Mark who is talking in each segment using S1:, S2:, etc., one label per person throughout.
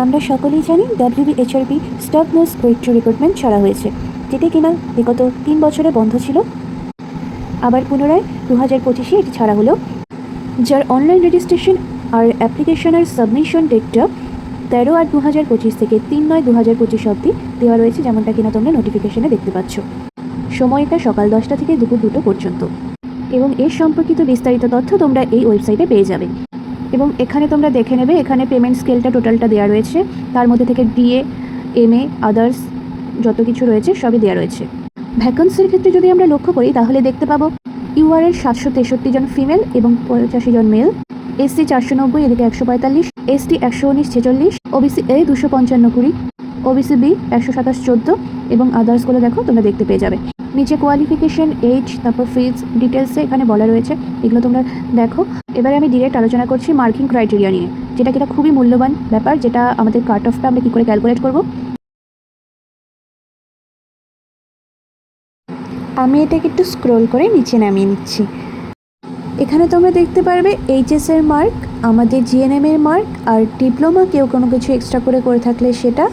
S1: আমরা সকলেই জানি WBHRB staff nurse grade 2 recruitment ছাড়া হয়েছে, যেটি কিনা বিগত 3 বছরে বন্ধ ছিল। আবার পুনরায় 2025-এ এটি ছাড়া হলো, যার অনলাইন রেজিস্ট্রেশন আর অ্যাপ্লিকেশনের সাবমিশন ডেটটা 13/8/2025 থেকে 3/9/2025 অবধি দেওয়া রয়েছে, যেমনটা কিনা তোমরা নোটিফিকেশনে দেখতে পাচ্ছ। সময়টা সকাল 10টা থেকে দুপুর 2টো পর্যন্ত, এবং এর সম্পর্কিত বিস্তারিত তথ্য তোমরা এই ওয়েবসাইটে পেয়ে যাবে। এবং এখানে তোমরা দেখে নেবে, এখানে পেমেন্ট স্কেলটা টোটালটা দেওয়া রয়েছে, তার মধ্যে থেকে DA, MA, আদার্স যত কিছু রয়েছে সবই দেওয়া রয়েছে। ভ্যাকেন্সির ক্ষেত্রে যদি আমরা লক্ষ্য করি তাহলে দেখতে পাবো URL 763 জন ফিমেল এবং 85 জন মেল, SC 490, এদিকে 145, ST 119 46, OBC A 255 20, OBC B 127 14 এবং আদার্সগুলো দেখো তোমরা দেখতে পেয়ে যাবে। নিচে কোয়ালিফিকেশন, এজ, তারপর ফিজ ডিটেলসে এখানে বলা রয়েছে, এগুলো তোমরা দেখো। এবারে আমি ডিরেক্ট আলোচনা করছি মার্কিং ক্রাইটেরিয়া নিয়ে, যেটা কিনা খুবই মূল্যবান ব্যাপার, যেটা আমাদের কাট অফটা আমরা কী করে ক্যালকুলেট করব। আমি এটাকে একটু স্ক্রল করে নিচে নামিয়ে নিচ্ছি। এখানে তোমরা দেখতে পারবে HS এর মার্ক, আমাদের GNM এর মার্ক, আর ডিপ্লোমা কেউ কোনো কিছু এক্সট্রা করে থাকলে সেটা,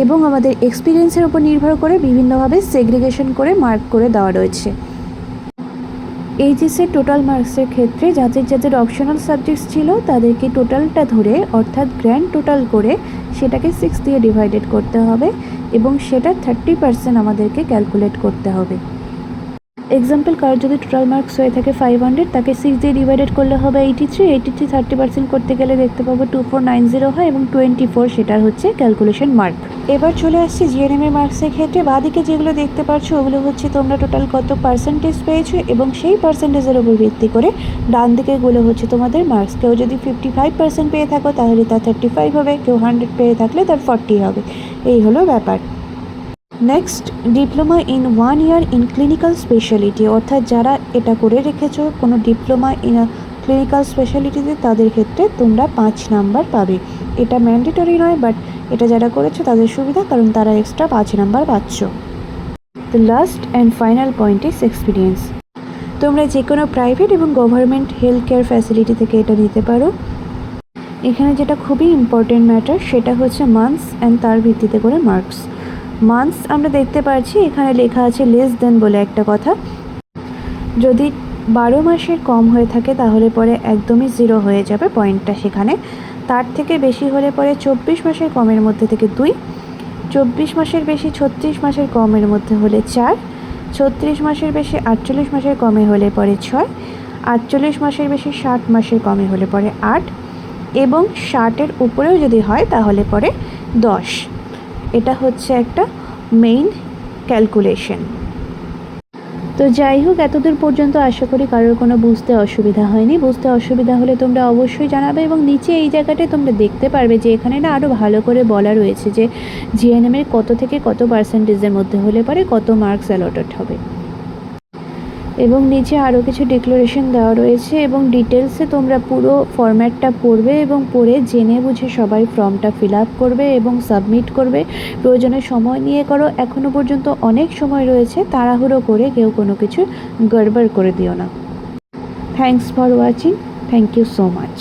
S1: এবং আমাদের এক্সপিরিয়েন্সের উপর নির্ভর করে বিভিন্নভাবে সেগ্রিগেশন করে মার্ক করে দেওয়া রয়েছে। HS এর টোটাল মার্কসের ক্ষেত্রে যাদের অপশনাল সাবজেক্টস ছিল তাদেরকে টোটালটা ধরে, অর্থাৎ গ্র্যান্ড টোটাল করে সেটাকে 6 দিয়ে ডিভাইডেড করতে হবে, এবং সেটা 30% আমাদেরকে ক্যালকুলেট করতে হবে। এক্সাম্পল, কার যদি টোটাল মার্কস হয়ে থাকে 500, তাকে 6 দিয়ে ডিভাইডেড করলে হবে 83 30% করতে গেলে দেখতে পাবো 2490 হয়, এবং 24 সেটার হচ্ছে ক্যালকুলেশন মার্ক। এবার চলে আসছি GNM এর মার্কসের ক্ষেত্রে। বাঁদিকে যেগুলো দেখতে পাচ্ছ ওগুলো হচ্ছে তোমরা টোটাল কত পার্সেন্টেজ পেয়েছো, এবং সেই পার্সেন্টেজের উপর ভিত্তি করে ডান দিকেগুলো হচ্ছে তোমাদের মার্কস। কেউ যদি 55% পেয়ে থাকো তাহলে তার 35 হবে, কেউ 100 পেয়ে থাকলে তার 40 হবে। এই হলো ব্যাপার। Next, diploma in 1 year in clinical speciality, অর্থাৎ যারা এটা করে রেখেছো কোনো ডিপ্লোমা ইন ক্লিনিক্যাল স্পেশালিটিতে, তাদের ক্ষেত্রে তোমরা 5 নাম্বার পাবে। এটা ম্যান্ডেটরি নয়, বাট এটা যারা করেছো তাদের সুবিধা, কারণ তারা এক্সট্রা 5 নাম্বার পাচ্ছ। The last and final point is experience. তোমরা যে কোনো প্রাইভেট এবং গভর্নমেন্ট হেলথ কেয়ার ফ্যাসিলিটি থেকে এটা নিতে পারো। এখানে যেটা খুবই ইম্পর্টেন্ট ম্যাটার সেটা হচ্ছে মান্থস অ্যান্ড তার ভিত্তিতে করে মার্কস। মান্থস আমরা দেখতে পাচ্ছি এখানে লেখা আছে লেস দেন বলে একটা কথা। যদি 12 মাসের কম হয়ে থাকে তাহলে পরে একদমই 0 হয়ে যাবে পয়েন্টটা সেখানে। তার থেকে বেশি হলে পরে 24 মাসের কমের মধ্যে থেকে 2, 24 মাসের বেশি 36 মাসের কমের মধ্যে হলে 4, 36 মাসের বেশি 48 মাসের কমে হলে পরে 6, 48 মাসের বেশি 60 মাসের কমে হলে পরে 8, এবং 60-এর উপরেও যদি হয় তাহলে পরে 10। এটা হচ্ছে একটা মেইন ক্যালকুলেশন। তো যাই হোক, এতদূর পর্যন্ত আশা করি কারোর কোনো বুঝতে অসুবিধা হয়নি। বুঝতে অসুবিধা হলে তোমরা অবশ্যই জানাবে, এবং নিচে এই জায়গাটায় তোমরা দেখতে পারবে যে এখানে না আরও ভালো করে বলা রয়েছে যে GNM এর কত থেকে কত পার্সেন্টেজের মধ্যে হলে পরে কত মার্কস অ্যালটেড হবে, এবং নিচে আরও কিছু ডিক্লারেশন দেওয়া রয়েছে, এবং ডিটেলসে তোমরা পুরো ফরম্যাটটা পড়বে, এবং পড়ে জেনে বুঝে সবাই ফর্মটা ফিল আপ করবে এবং সাবমিট করবে। প্রয়োজনে সময় নিয়ে করো, এখনও পর্যন্ত অনেক সময় রয়েছে, তাড়াহুড়ো করে কেউ কোনো কিছু গড়বড় করে দিও না। Thanks for watching, thank you so much.